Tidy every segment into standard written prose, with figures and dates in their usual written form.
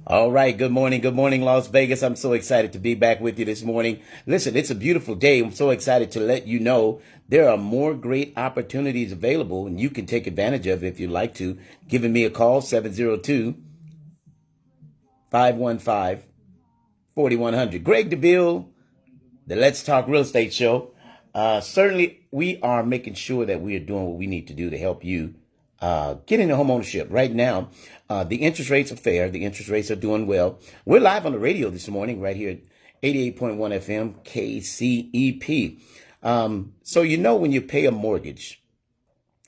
All right. Good morning. Good morning, Las Vegas. I'm so excited to be back with you this morning. Listen, it's a beautiful day. I'm so excited to let you know there are more great opportunities available and you can take advantage of it if you'd like to. Giving me a call, 702-515-4100. Greg DeVille, the Let's Talk Real Estate Show. Certainly, we are making sure that we are doing what we need to do to help you get into home ownership. Right now, the interest rates are fair. The interest rates are doing well. We're live on the radio this morning right here at 88.1 FM KCEP. So you know when you pay a mortgage,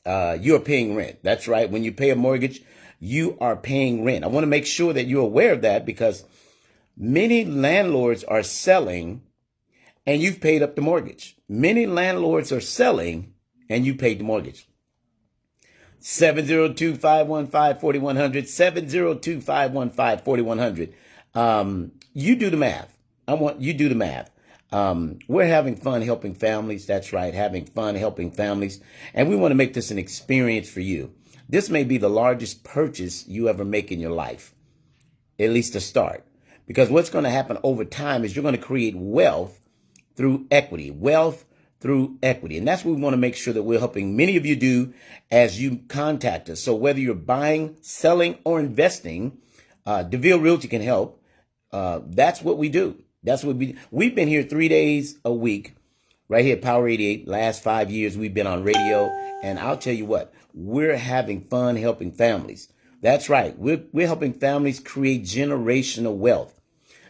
you're paying rent. That's right. When you pay a mortgage, you are paying rent. I want to make sure that you're aware of that because many landlords are selling and you've paid up the mortgage. Many landlords are selling and you paid the mortgage. 702-515-4100, 702-515-4100. You do the math. I want you do the math. We're having fun helping families. That's right, having fun helping families. And we want to make this an experience for you. This may be the largest purchase you ever make in your life, at least to start. Because what's going to happen over time is you're going to create wealth through equity. And that's what we want to make sure that we're helping many of you do as you contact us. So whether you're buying, selling, or investing, DeVille Realty can help. That's what we do. We've been here 3 days a week right here at Power 88. Last 5 years we've been on radio. And I'll tell you what, we're having fun helping families. That's right. We're helping families create generational wealth.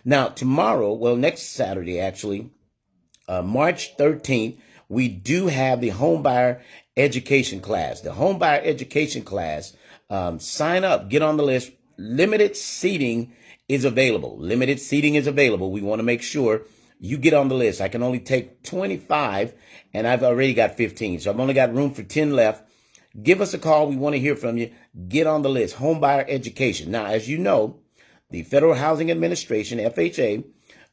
Now, next Saturday, actually, March 13th, we do have the homebuyer education class. The homebuyer education class, sign up, get on the list. Limited seating is available. We want to make sure you get on the list. I can only take 25 and I've already got 15. So I've only got room for 10 left. Give us a call. We want to hear from you. Get on the list. Homebuyer education. Now, as you know, the Federal Housing Administration, FHA,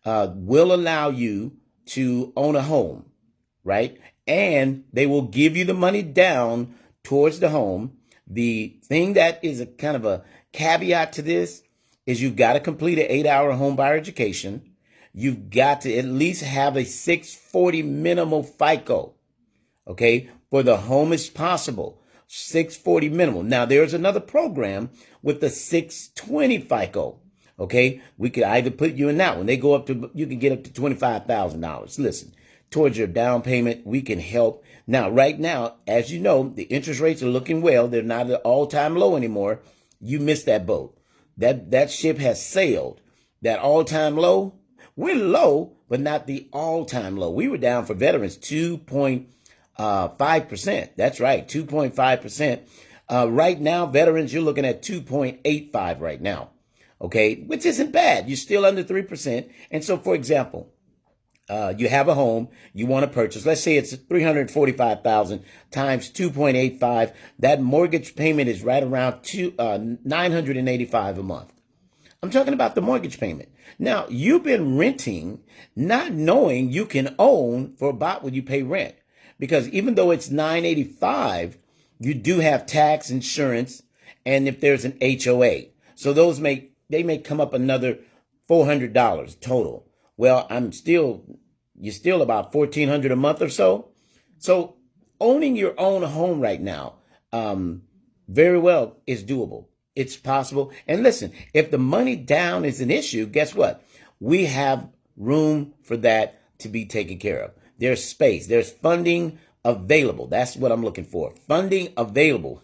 will allow you to own a home, right? And they will give you the money down towards the home. The thing that is a kind of a caveat to this is you've got to complete an 8-hour home buyer education. You've got to at least have a 640 minimal FICO, okay? For the home is possible, 640 minimal. Now, there's another program with the 620 FICO. Okay, we could either put you in that one. They go up to, you can get up to $25,000. Listen, towards your down payment, we can help. Now, right now, as you know, the interest rates are looking well. They're not at all-time low anymore. You missed that boat. That ship has sailed. That all-time low, we're low, but not the all-time low. We were down for veterans 2.5%. That's right, 2.5%. Right now, veterans, you're looking at 2.85 right now. Okay, which isn't bad. You're still under 3%. And so, for example, you have a home you want to purchase. Let's say it's $345,000 times 2.85. That mortgage payment is right around $985 a month. I'm talking about the mortgage payment. Now, you've been renting, not knowing you can own for about what you pay rent. Because even though it's $985, you do have tax, insurance, and if there's an HOA. So those may come up another $400 total. Well, you're still about $1,400 a month or so. So owning your own home right now, very well is doable. It's possible. And listen, if the money down is an issue, guess what? We have room for that to be taken care of. There's space. There's funding available. That's what I'm looking for. Funding available.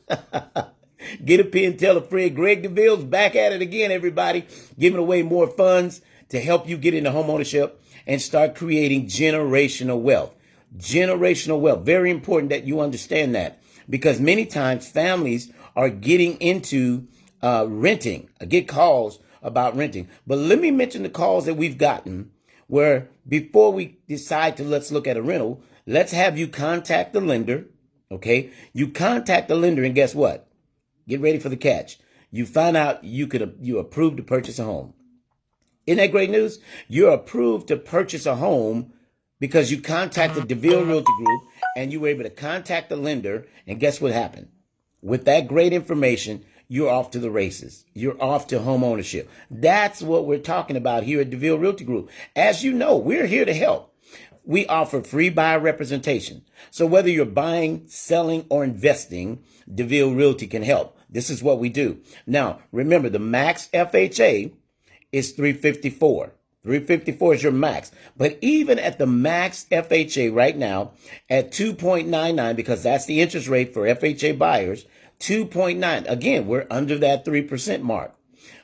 Get a pen, tell a friend. Greg DeVille's back at it again, everybody. Giving away more funds to help you get into home ownership and start creating generational wealth. Generational wealth. Very important that you understand that because many times families are getting into renting. I get calls about renting. But let me mention the calls that we've gotten where before we decide to let's look at a rental, let's have you contact the lender. Okay? You contact the lender and guess what? Get ready for the catch. You find out you're approved to purchase a home. Isn't that great news? You're approved to purchase a home because you contacted DeVille Realty Group and you were able to contact the lender. And guess what happened? With that great information, you're off to the races. You're off to home ownership. That's what we're talking about here at DeVille Realty Group. As you know, we're here to help. We offer free buyer representation. So whether you're buying, selling, or investing, DeVille Realty can help. This is what we do. Now, remember, the max FHA is 354. 354 is your max. But even at the max FHA right now at 2.99, because that's the interest rate for FHA buyers, 2.9. Again, we're under that 3% mark.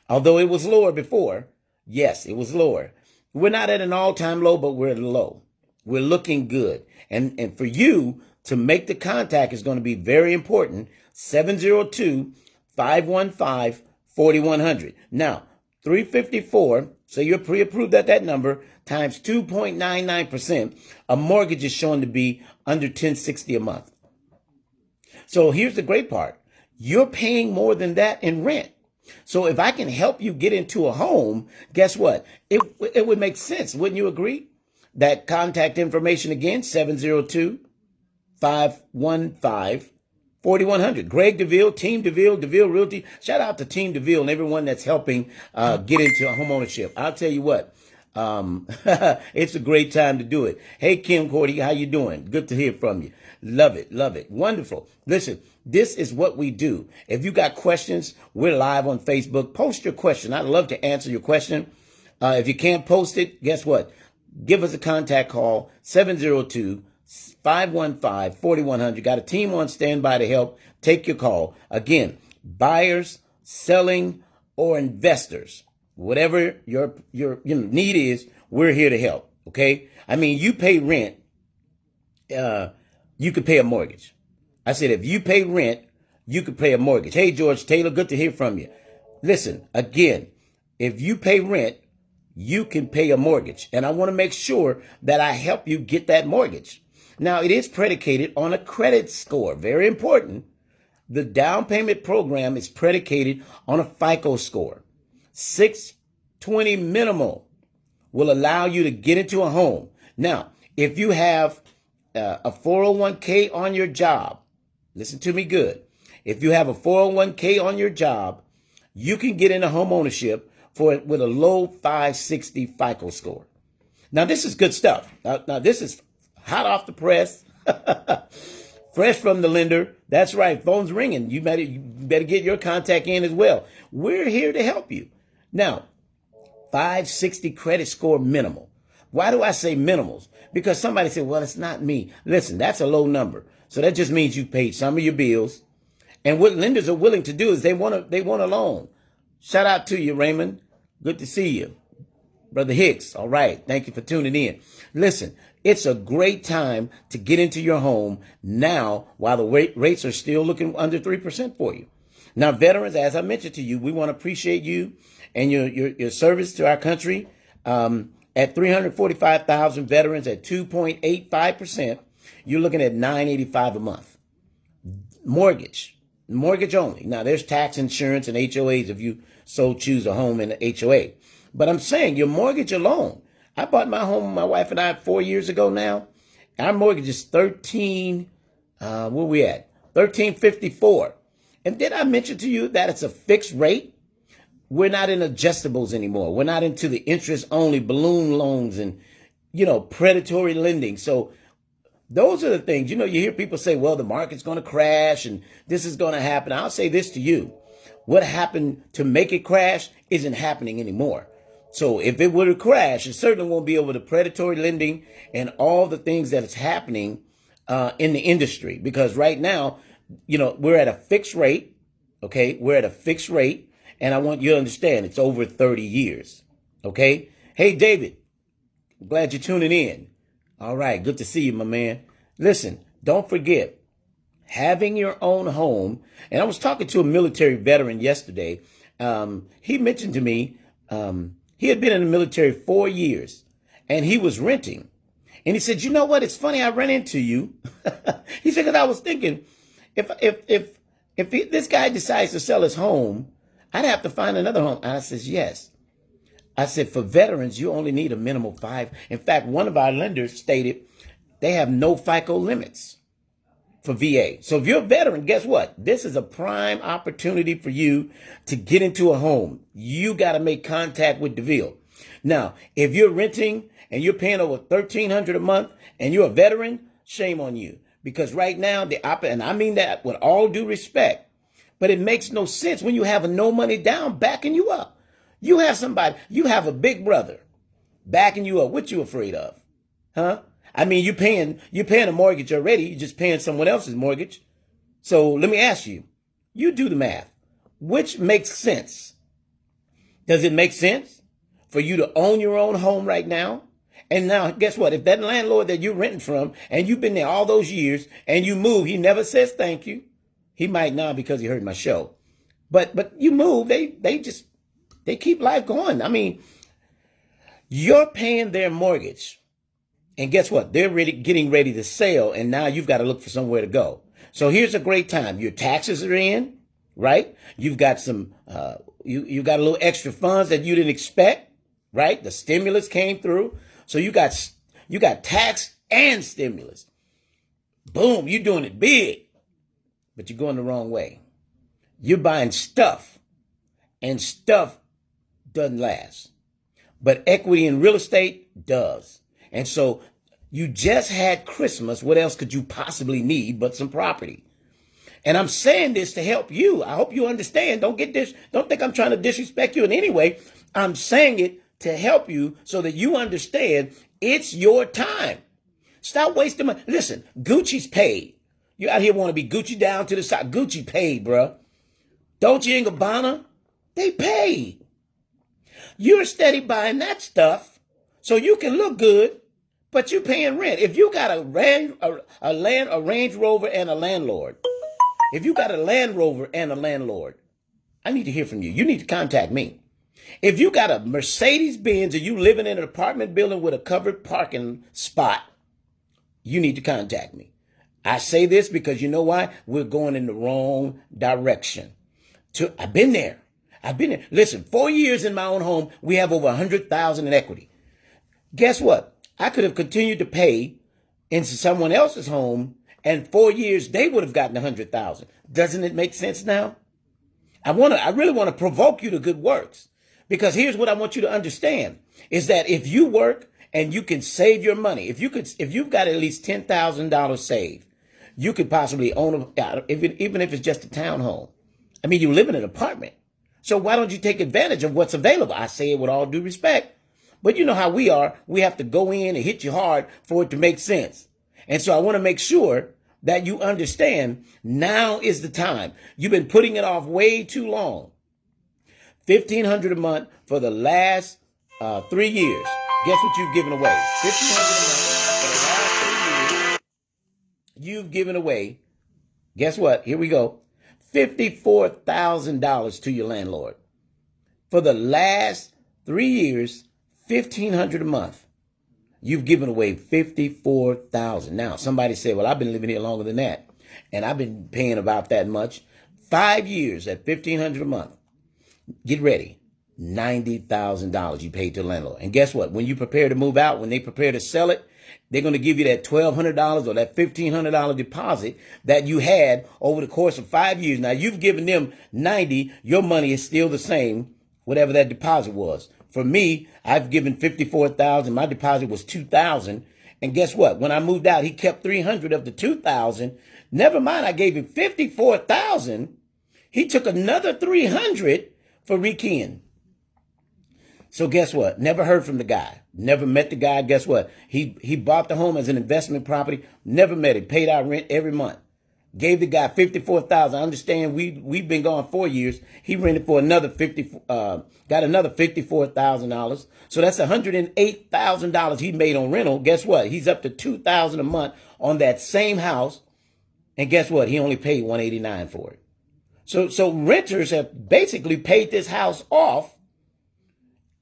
Although it was lower before. Yes, it was lower. We're not at an all-time low, but we're at a low. We're looking good. And for you to make the contact is going to be very important. 702-515-4100. Now, 354, so you're pre-approved at that number, times 2.99%, a mortgage is shown to be under $1,060 a month. So here's the great part. You're paying more than that in rent. So if I can help you get into a home, guess what? It would make sense. Wouldn't you agree? That contact information again, 702-515-4100. Greg DeVille, Team DeVille, DeVille Realty. Shout out to Team DeVille and everyone that's helping get into home ownership. I'll tell you what, it's a great time to do it. Hey, Kim Cordy, how you doing? Good to hear from you. Love it. Love it. Wonderful. Listen, this is what we do. If you got questions, we're live on Facebook. Post your question. I'd love to answer your question. If you can't post it, guess what? Give us a contact call, 702-515-4100. Got a team on standby to help. Take your call. Again, buyers, selling, or investors, whatever your need is, we're here to help. Okay? I mean, you pay rent, you could pay a mortgage. I said, if you pay rent, you could pay a mortgage. Hey, George Taylor, good to hear from you. Listen, again, if you pay rent, you can pay a mortgage. And I want to make sure that I help you get that mortgage. Now, it is predicated on a credit score. Very important. The down payment program is predicated on a FICO score. 620 minimal will allow you to get into a home. Now, if you have a 401k on your job, listen to me good. If you have a 401k on your job, you can get into home ownership with a low 560 FICO score. Now, this is good stuff. Now, this is hot off the press, fresh from the lender. That's right. Phone's ringing. You better get your contact in as well. We're here to help you. Now, 560 credit score minimal. Why do I say minimals? Because somebody said, well, it's not me. Listen, that's a low number. So that just means you paid some of your bills. And what lenders are willing to do is they want a loan. Shout out to you, Raymond. Good to see you. Brother Hicks. All right. Thank you for tuning in. Listen, it's a great time to get into your home now while the rates are still looking under 3% for you. Now, veterans, as I mentioned to you, we want to appreciate you and your service to our country. At 345,000 veterans at 2.85%, you're looking at $985 a month. Mortgage only. Now, there's tax, insurance, and HOAs if you so choose a home in an HOA. But I'm saying your mortgage alone. I bought my home, my wife and I, 4 years ago now. Our mortgage is where we at? 1354. And did I mention to you that it's a fixed rate? We're not in adjustables anymore. We're not into the interest only balloon loans and, predatory lending. So those are the things, you hear people say, well, the market's going to crash and this is going to happen. I'll say this to you. What happened to make it crash isn't happening anymore. So if it were to crash, it certainly won't be over the predatory lending and all the things that is happening in the industry. Because right now, we're at a fixed rate. Okay. We're at a fixed rate. And I want you to understand it's over 30 years. Okay. Hey, David, I'm glad you're tuning in. All right. Good to see you, my man. Listen, don't forget having your own home. And I was talking to a military veteran yesterday. He mentioned to me, he had been in the military 4 years and he was renting. And he said, you know what? It's funny. I ran into you. He said, because I was thinking if this guy decides to sell his home, I'd have to find another home. And I says, yes. I said, for veterans, you only need a minimum 5. In fact, one of our lenders stated they have no FICO limits for VA. So if you're a veteran, guess what? This is a prime opportunity for you to get into a home. You got to make contact with DeVille. Now, if you're renting and you're paying over $1,300 a month and you're a veteran, shame on you. Because right now, and I mean that with all due respect, but it makes no sense when you have a no money down backing you up. You have a big brother backing you up. What you afraid of? Huh? I mean, you're paying a mortgage already. You're just paying someone else's mortgage. So let me ask you, you do the math. Which makes sense? Does it make sense for you to own your own home right now? And now, guess what? If that landlord that you're renting from and you've been there all those years and you move, he never says thank you. He might now because he heard my show. But you move, they keep life going. I mean, you're paying their mortgage. And guess what? They're getting ready to sell, and now you've got to look for somewhere to go. So here's a great time. Your taxes are in, right? You've got some, you got a little extra funds that you didn't expect, right? The stimulus came through. So you got tax and stimulus. Boom, you're doing it big, but you're going the wrong way. You're buying stuff, and stuff doesn't last. But equity in real estate does. And so you just had Christmas. What else could you possibly need but some property? And I'm saying this to help you. I hope you understand. Don't think I'm trying to disrespect you in any way. I'm saying it to help you so that you understand it's your time. Stop wasting money. Listen, Gucci's paid. You out here want to be Gucci down to the side. Gucci paid, bro. Dolce & Gabbana, they paid. You're steady buying that stuff so you can look good, but you're paying rent. If you got a Range Rover and a landlord, I need to hear from you. You need to contact me. If you got a Mercedes Benz and you living in an apartment building with a covered parking spot, you need to contact me. I say this because you know why? We're going in the wrong direction. I've been there. Listen, 4 years in my own home, we have over $100,000 in equity. Guess what? I could have continued to pay into someone else's home, and 4 years they would have gotten $100,000. Doesn't it make sense now? I really want to provoke you to good works, because here's what I want you to understand is that if you work and you can save your money, if you've got at least $10,000 saved, you could possibly own even if it's just a townhome. I mean, you live in an apartment. So why don't you take advantage of what's available? I say it with all due respect. But you know how we are. We have to go in and hit you hard for it to make sense. And so I want to make sure that you understand now is the time. You've been putting it off way too long. $1,500 a month for the last 3 years. Guess what you've given away? $1,500 a month for the last 3 years. You've given away, guess what? Here we go. $54,000 to your landlord. For the last 3 years, $1,500 a month. You've given away $54,000. Now, somebody said, well, I've been living here longer than that, and I've been paying about that much. 5 years at $1,500 a month. Get ready. $90,000 you paid to the landlord. And guess what? When you prepare to move out, when they prepare to sell it, they're going to give you that $1,200 or that $1,500 deposit that you had over the course of 5 years. Now, you've given them 90. Your money is still the same, whatever that deposit was. For me, I've given $54,000. My deposit was $2,000. And guess what? When I moved out, he kept $300 of the $2,000. Never mind, I gave him $54,000. He took another $300 for rekeying. So guess what? Never heard from the guy. Never met the guy. Guess what? He bought the home as an investment property. Never met him. Paid our rent every month. Gave the guy $54,000. I understand we've been gone 4 years. He rented for another got another $54,000. So that's $108,000 he made on rental. Guess what? He's up to $2,000 a month on that same house. And guess what? He only paid $189 for it. So renters have basically paid this house off.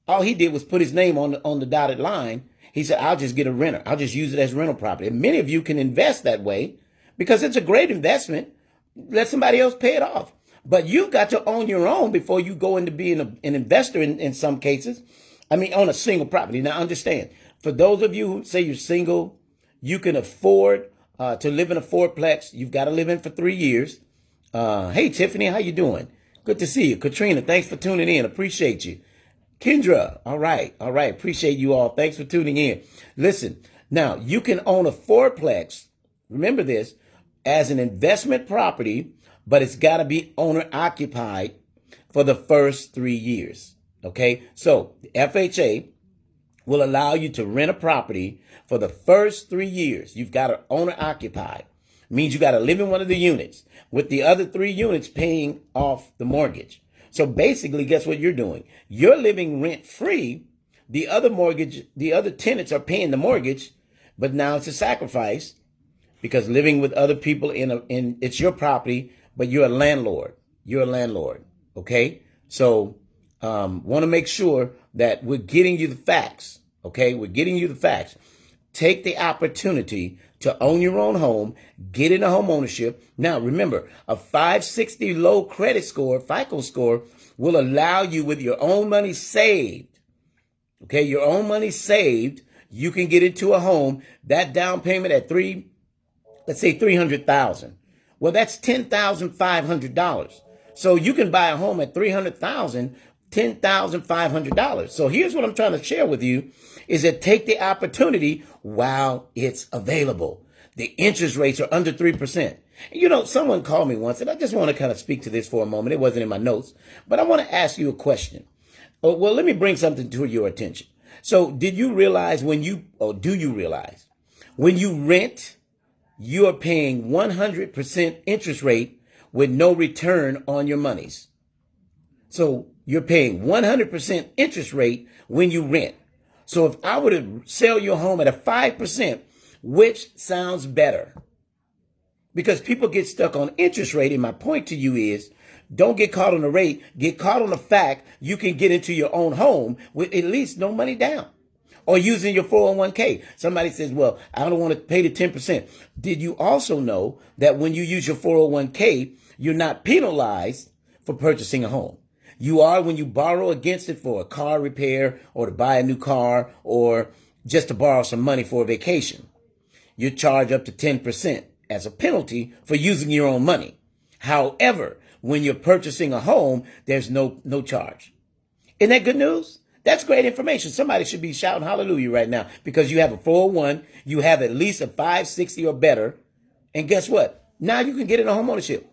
All he did was put his name on the dotted line. He said, I'll just get a renter. I'll just use it as rental property. And many of you can invest that way because it's a great investment. Let somebody else pay it off. But you've got to own your own before you go into being an investor in some cases. I mean, on a single property. Now, understand, for those of you who say you're single, you can afford to live in a fourplex, you've got to live in for 3 years. Hey, Tiffany, how you doing? Good to see you. Katrina, thanks for tuning in. Appreciate you. Kendra, all right. Appreciate you all. Thanks for tuning in. Listen, now you can own a fourplex. Remember this, as an investment property, but it's got to be owner occupied for the first 3 years. Okay, so the FHA will allow you to rent a property for the first 3 years. You've got to owner occupied. Means you got to live in one of the units with the other 3 units paying off the mortgage. So basically, guess what you're doing? You're living rent free. The other tenants are paying the mortgage, but now it's a sacrifice because living with other people in it's your property, but you're a landlord. You're a landlord. Okay. So, want to make sure that we're getting you the facts. Okay. We're getting you the facts. Take the opportunity to own your own home, get into home ownership. Now, remember, a 560 low credit score, FICO score, will allow you with your own money saved. Okay, your own money saved, you can get into a home. That down payment at let's say $300,000. Well, that's $10,500. So you can buy a home at $300,000, $10,500. So here's what I'm trying to share with you is that take the opportunity while it's available. The interest rates are under 3%. You know, someone called me once, and I just want to kind of speak to this for a moment. It wasn't in my notes, but I want to ask you a question. Well, let me bring something to your attention. So do you realize when you rent, you are paying 100% interest rate with no return on your monies? So you're paying 100% interest rate when you rent. So if I were to sell your home at a 5%, which sounds better? Because people get stuck on interest rate. And my point to you is don't get caught on the rate. Get caught on the fact you can get into your own home with at least no money down or using your 401k. Somebody says, well, I don't want to pay the 10%. Did you also know that when you use your 401k, you're not penalized for purchasing a home? You are when you borrow against it for a car repair or to buy a new car or just to borrow some money for a vacation. You charge up to 10% as a penalty for using your own money. However, when you're purchasing a home, there's no charge. Isn't that good news? That's great information. Somebody should be shouting hallelujah right now because you have a 401, you have at least a 560 or better. And guess what? Now you can get into home ownership.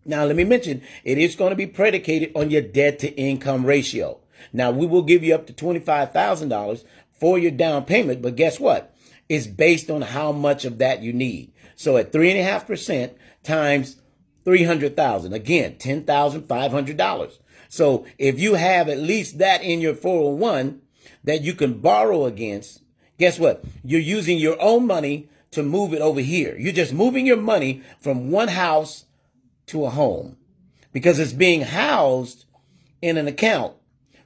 Now, let me mention, it is going to be predicated on your debt to income ratio. Now, we will give you up to $25,000 for your down payment, but guess what? It's based on how much of that you need. So at 3.5% times 300,000, again, $10,500. So if you have at least that in your 401 that you can borrow against, guess what? You're using your own money to move it over here. You're just moving your money from one house to a home because it's being housed in an account.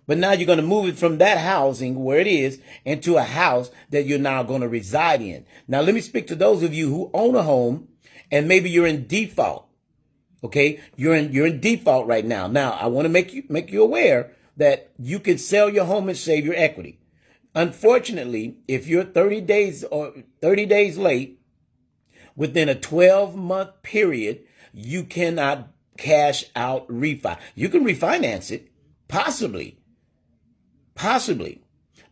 But now you're going to move it from that housing where it is into a house that you're now going to reside in. Now, let me speak to those of you who own a home and maybe you're in default. Okay, you're in default right now. Now, I want to make you aware that you can sell your home and save your equity. Unfortunately, if you're 30 days late within a 12-month period, you cannot cash out refi. You can refinance it, possibly,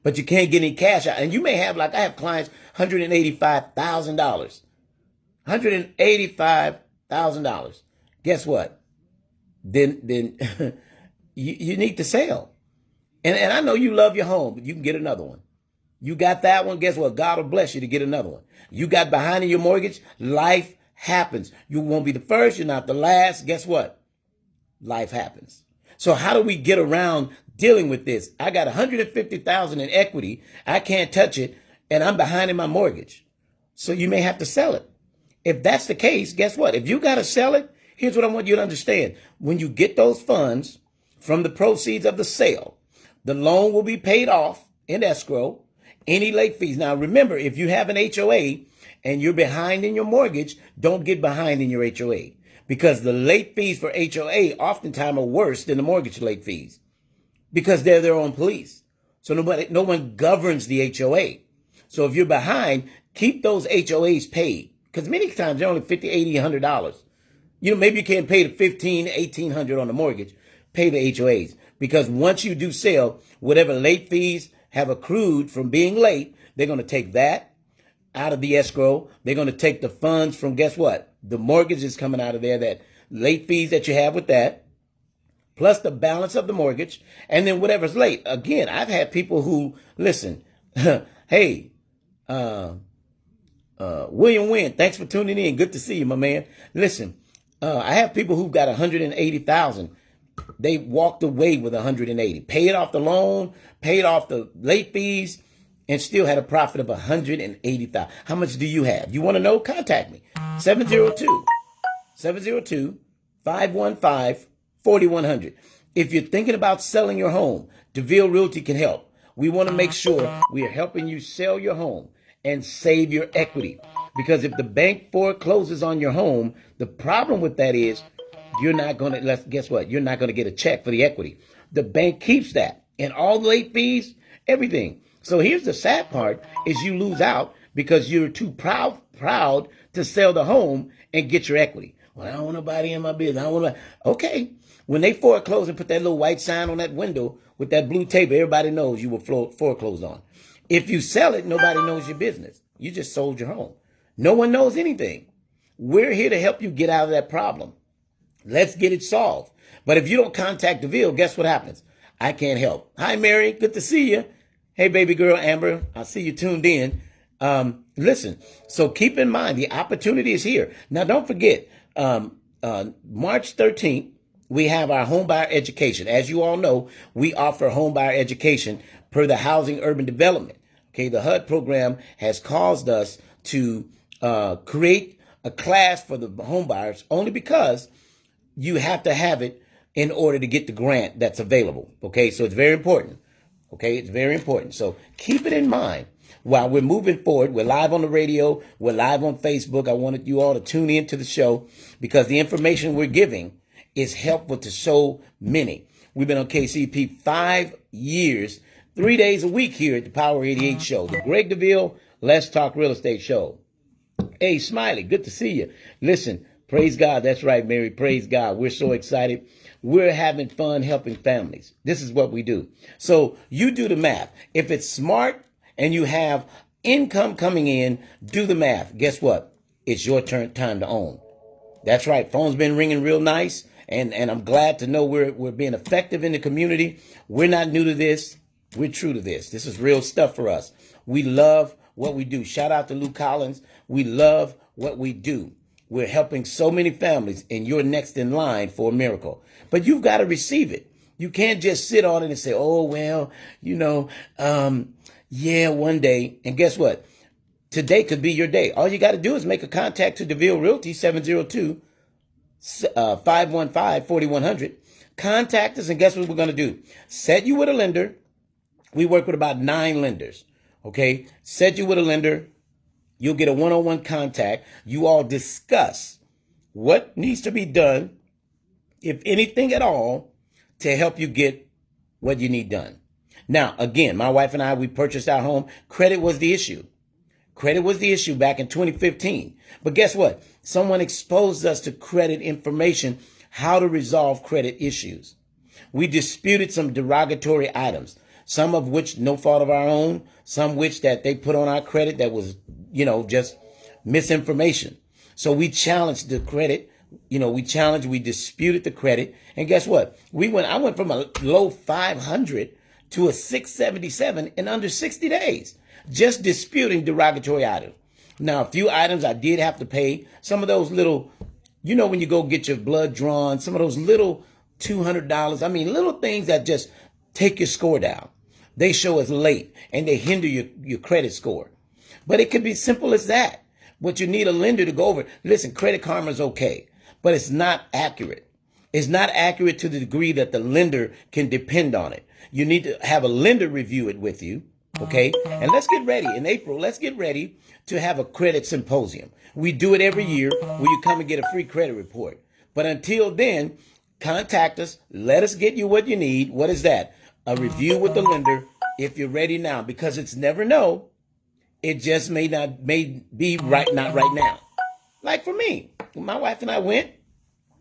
but you can't get any cash out. And you may have, like I have clients, $185,000. $185,000. Guess what? Then you need to sell. And I know you love your home, but you can get another one. You got that one. Guess what? God will bless you to get another one. You got behind in your mortgage. Life happens. You won't be the first. You're not the last. Guess what? Life happens. So how do we get around dealing with this? I got $150,000 in equity. I can't touch it. And I'm behind in my mortgage. So you may have to sell it. If that's the case, guess what? If you got to sell it, here's what I want you to understand. When you get those funds from the proceeds of the sale, the loan will be paid off in escrow. Any late fees. Now, remember, if you have an HOA and you're behind in your mortgage, don't get behind in your HOA because the late fees for HOA oftentimes are worse than the mortgage late fees because they're their own police. So no one governs the HOA. So if you're behind, keep those HOAs paid. because many times they're only $50, $80, $100. Maybe you can't pay the $1,500, $1,800 on the mortgage. Pay the HOAs, because once you do sell, whatever late fees have accrued from being late, they're going to take that out of the escrow. They're going to take the funds from, guess what? The mortgage is coming out of there, that late fees that you have with that, plus the balance of the mortgage, and then whatever's late. Again, I've had people who, listen, hey, William Wynn, thanks for tuning in. Good to see you, my man. Listen, I have people who've got $180,000. They walked away with 180, paid off the loan, paid off the late fees, and still had a profit of 180,000. How much do you have? You want to know? Contact me. 702-515-4100. If you're thinking about selling your home, DeVille Realty can help. We want to make sure we are helping you sell your home and save your equity. Because if the bank forecloses on your home, the problem with that is you're not going to, guess what? You're not going to get a check for the equity. The bank keeps that, and all the late fees, everything. So here's the sad part, is you lose out because you're too proud to sell the home and get your equity. Well, I don't want nobody in my business. Okay. When they foreclose and put that little white sign on that window with that blue tape, everybody knows you were foreclosed on. If you sell it, nobody knows your business. You just sold your home. No one knows anything. We're here to help you get out of that problem. Let's get it solved. But if you don't contact DeVille, guess what happens? I can't help. Hi, Mary. Good to see you. Hey, baby girl, Amber. I see you tuned in. Listen, so keep in mind, the opportunity is here. Now, don't forget, March 13th, we have our homebuyer education. As you all know, we offer homebuyer education per the Housing Urban Development. Okay, the HUD program has caused us to create a class for the homebuyers only because you have to have it in order to get the grant that's available. Okay, so it's very important. Okay, it's very important. So keep it in mind while we're moving forward. We're live on the radio. We're live on Facebook. I wanted you all to tune in to the show because the information we're giving is helpful to so many. We've been on KCP 5 years, 3 days a week here at the Power 88 show, the Greg DeVille Let's Talk Real Estate show. Hey, Smiley, good to see you. Listen, praise God. That's right, Mary. Praise God. We're so excited. We're having fun helping families. This is what we do. So you do the math. If it's smart and you have income coming in, do the math. Guess what? It's your time to own. That's right. Phone's been ringing real nice. And I'm glad to know we're being effective in the community. We're not new to this. We're true to this. This is real stuff for us. We love what we do. Shout out to Lou Collins. We love what we do. We're helping so many families, and you're next in line for a miracle. But you've got to receive it. You can't just sit on it and say, oh, well, yeah, one day. And guess what? Today could be your day. All you got to do is make a contact to DeVille Realty, 702-515-4100. Contact us, and guess what we're going to do? Set you with a lender. We work with about 9 lenders. Okay? Set you with a lender. You'll get a one-on-one contact. You all discuss what needs to be done, if anything at all, to help you get what you need done. Now, again, my wife and I, we purchased our home. Credit was the issue. Credit was the issue back in 2015. But guess what? Someone exposed us to credit information, how to resolve credit issues. We disputed some derogatory items, some of which no fault of our own, some which that they put on our credit that was, just misinformation. So we challenged the credit. We disputed the credit. And guess what? I went from a low 500 to a 677 in under 60 days, just disputing derogatory items. Now, a few items I did have to pay. Some of those little, when you go get your blood drawn, some of those little $200, little things that just take your score down. They show as late and they hinder your credit score. But it could be simple as that. But you need a lender to go over. Listen, Credit Karma is okay, but it's not accurate. It's not accurate to the degree that the lender can depend on it. You need to have a lender review it with you, okay? And let's get ready. In April, let's get ready to have a credit symposium. We do it every year where you come and get a free credit report. But until then, contact us. Let us get you what you need. What is that? A review with the lender if you're ready now, because it's never no. It just may be not right now. Like for me, my wife and I went.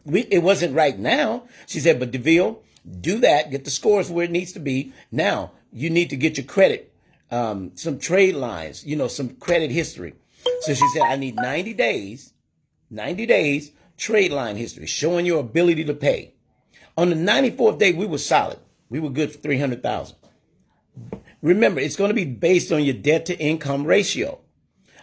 It wasn't right now. She said, but DeVille, do that, get the scores where it needs to be. Now you need to get your credit, some trade lines, some credit history. So she said, I need 90 days trade line history, showing your ability to pay. On the 94th day, we were solid. We were good for 300,000. Remember, it's going to be based on your debt to income ratio.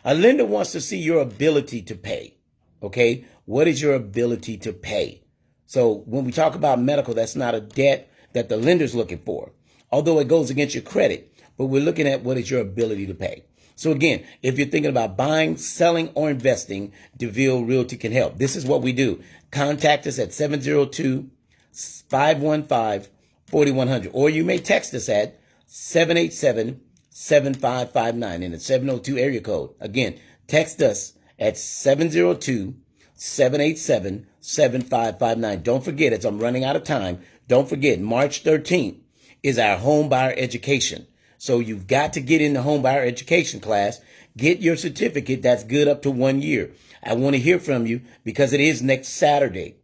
A lender wants to see your ability to pay. Okay. What is your ability to pay? So when we talk about medical, that's not a debt that the lender's looking for, although it goes against your credit, but we're looking at what is your ability to pay. So again, if you're thinking about buying, selling, or investing, DeVille Realty can help. This is what we do. Contact us at 702-515-4100, or you may text us at 787-7559 in the 702 area code. Again, text us at 702-787-7559. Don't forget, as I'm running out of time, don't forget, March 13th is our home buyer education. So you've got to get in the home buyer education class, get your certificate that's good up to 1 year. I want to hear from you because it is next Saturday.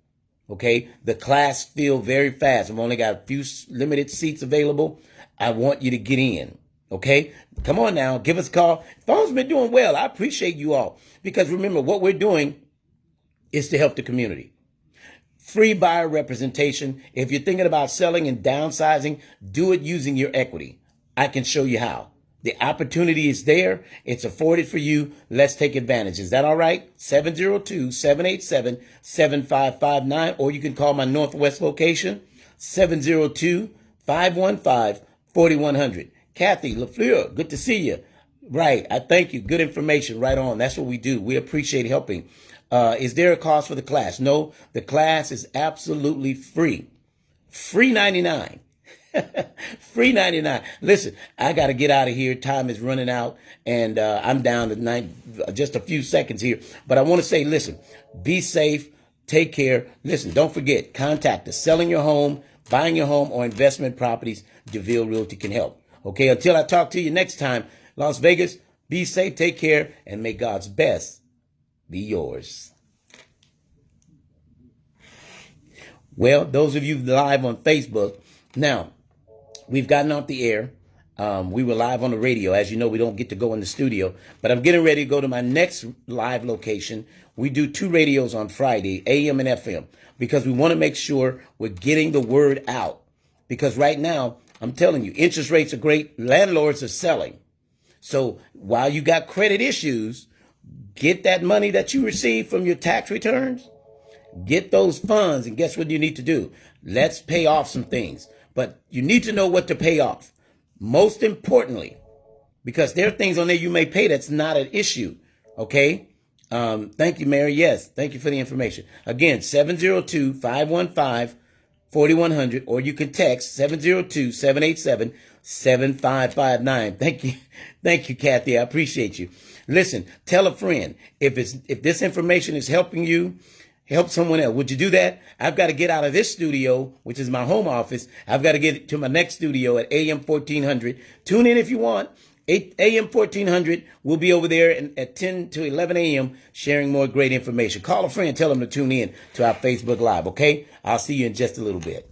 Okay. The class filled very fast. I've only got a few limited seats available. I want you to get in. Okay. Come on now. Give us a call. Phone's been doing well. I appreciate you all because remember what we're doing is to help the community. Free buyer representation. If you're thinking about selling and downsizing, do it using your equity. I can show you how. The opportunity is there. It's afforded for you. Let's take advantage. Is that all right? 702-787-7559, or you can call my Northwest location, 702-515-4100. Kathy LaFleur, good to see you. Right. I thank you. Good information. Right on. That's what we do. We appreciate helping. Is there a cost for the class? No, the class is absolutely free. Free 99. Free 99. Listen, I got to get out of here. Time is running out, and I'm down to just a few seconds here. But I want to say, listen, be safe. Take care. Listen, don't forget, contact us. Selling your home, buying your home, or investment properties, DeVille Realty can help. Okay, until I talk to you next time, Las Vegas, be safe, take care, and may God's best be yours. Well, those of you live on Facebook, now, we've gotten off the air. We were live on the radio. As you know, we don't get to go in the studio, but I'm getting ready to go to my next live location. We do 2 radios on Friday, AM and FM, because we want to make sure we're getting the word out. Because right now, I'm telling you, interest rates are great. Landlords are selling. So while you got credit issues, get that money that you receive from your tax returns, get those funds, and guess what you need to do? Let's pay off some things. But you need to know what to pay off. Most importantly, because there are things on there you may pay that's not an issue. Okay? Thank you, Mary. Yes, thank you for the information. Again, 702-515-4100, or you can text 702-787-7559. Thank you. Thank you, Kathy. I appreciate you. Listen, tell a friend. If this information is helping you, help someone else. Would you do that? I've got to get out of this studio, which is my home office. I've got to get to my next studio at AM 1400. Tune in if you want. AM 1400. We'll be over there at 10 to 11 a.m. sharing more great information. Call a friend. Tell them to tune in to our Facebook Live, okay? I'll see you in just a little bit.